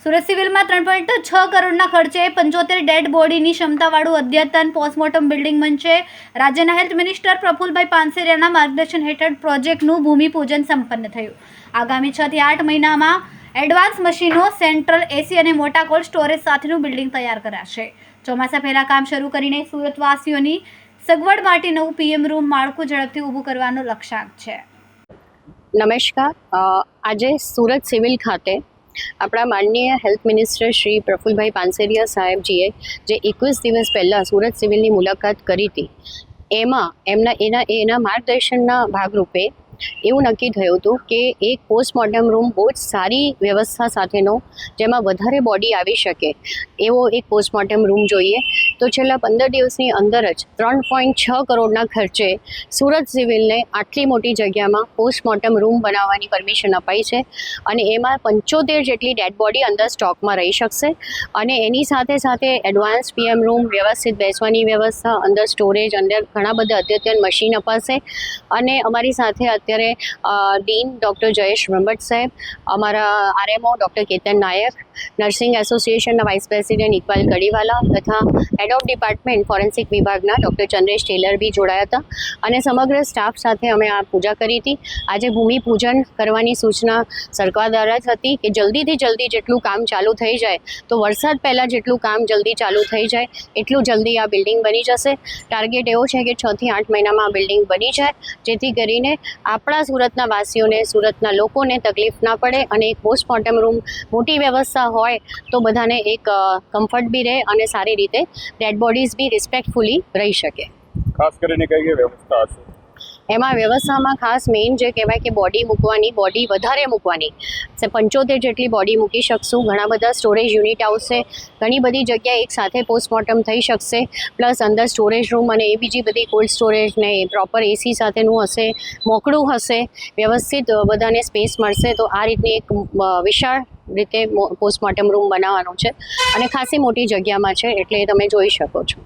સુરત સિવિલમાં 3.6 કરોડના ખર્ચે 75 ડેડ બોડીની ક્ષમતાવાળું અદ્યતન પોસ્ટમોર્ટમ બિલ્ડિંગ બનશે. રાજ્યના હેલ્થ મિનિસ્ટર પ્રફુલભાઈ પાનસેરિયાના માર્ગદર્શન હેઠળ પ્રોજેક્ટનું ભૂમિપૂજન સંપન્ન થયું. આગામી 6 થી 8 મહિનામાં એડવાન્સ મશીનો, સેન્ટ્રલ એસી અને મોટા કોલ્ડ સ્ટોરેજ સાથેનું બિલ્ડિંગ તૈયાર કરાશે. ચોમાસા પહેલા કામ શરૂ કરીને સુરતવાસીઓની સગવડ માટે નવું પીએમ રૂમ માળખું ઝડપથી ઊભું કરવાનો લક્ષ્યાંક છે. નમસ્કાર. આજે સુરત સિવિલ ખાતે આપણા માનનીય હેલ્થ મિનિસ્ટર શ્રી પ્રફુલભાઈ પાનસેરિયા સાહેબજીએ જે 21 દિવસ પહેલાં સુરત સિવિલની મુલાકાત કરી હતી, એમાં એના માર્ગદર્શનના ભાગરૂપે એવું નક્કી થયું હતું કે એક પોસ્ટમોર્ટમ રૂમ બહુ જ સારી વ્યવસ્થા સાથેનો, જેમાં વધારે બોડી આવી શકે એવો એક પોસ્ટમોર્ટમ રૂમ જોઈએ. તો છેલ્લા 15 દિવસની અંદર જ 3.6 કરોડના ખર્ચે સુરત સિવિલને આટલી મોટી જગ્યામાં પોસ્ટમોર્ટમ રૂમ બનાવવાની પરમિશન અપાઈ છે અને એમાં 75 જેટલી ડેડ બોડી અંદર સ્ટોકમાં રહી શકશે અને એની સાથે સાથે એડવાન્સ પીએમ રૂમ, વ્યવસ્થિત બેસવાની વ્યવસ્થા, અંદર સ્ટોરેજ, અંદર ઘણા બધા અદ્યતન મશીન અપાશે. અને અમારી સાથે અત્યારે ડીન ડૉક્ટર જયેશ બ્રહ્મભટ્ટ સાહેબ, અમારા આરએમઓ ડૉક્ટર કેતન નાયક, નર્સિંગ એસોસિએશનના વાઇસ પ્રેસિડેન્ટ ઇકબાલ કડીવાલા તથા હેડ ઓફ ડિપાર્ટમેન્ટ ફોરેન્સિક વિભાગના ડૉક્ટર ચંદ્રેશ ટેલર બી જોડાયા હતા અને સમગ્ર સ્ટાફ સાથે અમે આ પૂજા કરી હતી. આજે ભૂમિપૂજન કરવાની સૂચના સરકાર દ્વારા જ હતી કે જલ્દીથી જલ્દી જેટલું કામ ચાલુ થઈ જાય, તો વરસાદ પહેલાં જેટલું કામ જલ્દી ચાલુ થઈ જાય એટલું જલ્દી આ બિલ્ડિંગ બની જશે. ટાર્ગેટ એવો છે કે 6 થી 8 મહિનામાં આ બિલ્ડિંગ બની જાય, જેથી કરીને આપણા સુરતના વાસીઓને, સુરતના લોકોને તકલીફ ના પડે અને એક પોસ્ટમોર્ટમ રૂમ મોટી વ્યવસ્થા હોય તો બધાને એક કમ્ફર્ટ બી રહે અને સારી રીતે ડેડ બોડીઝ બી રિસ્પેક્ટફુલી રહી શકે. ખાસ કરીને કઈ વ્યવસ્થા હશે? એમાં વ્યવસ્થામાં ખાસ મેઇન જે કહેવાય કે બોડી વધારે મૂકવાની, 75 જેટલી બોડી મૂકી શકશું. ઘણા બધા સ્ટોરેજ યુનિટ આવશે, ઘણી બધી જગ્યાએ એક સાથે પોસ્ટમોર્ટમ થઈ શકશે. પ્લસ અંદર સ્ટોરેજ રૂમ અને એ બીજી બધી કોલ્ડ સ્ટોરેજ ને પ્રોપર એસી સાથેનું હશે, મોકળું હશે, વ્યવસ્થિત બધાને સ્પેસ મળશે. તો આ રીતની એક વિશાળ રીતે પોસ્ટમોર્ટમ રૂમ બનાવવાનો છે અને ખાસી મોટી જગ્યામાં છે, એટલે તમે જોઈ શકો છો.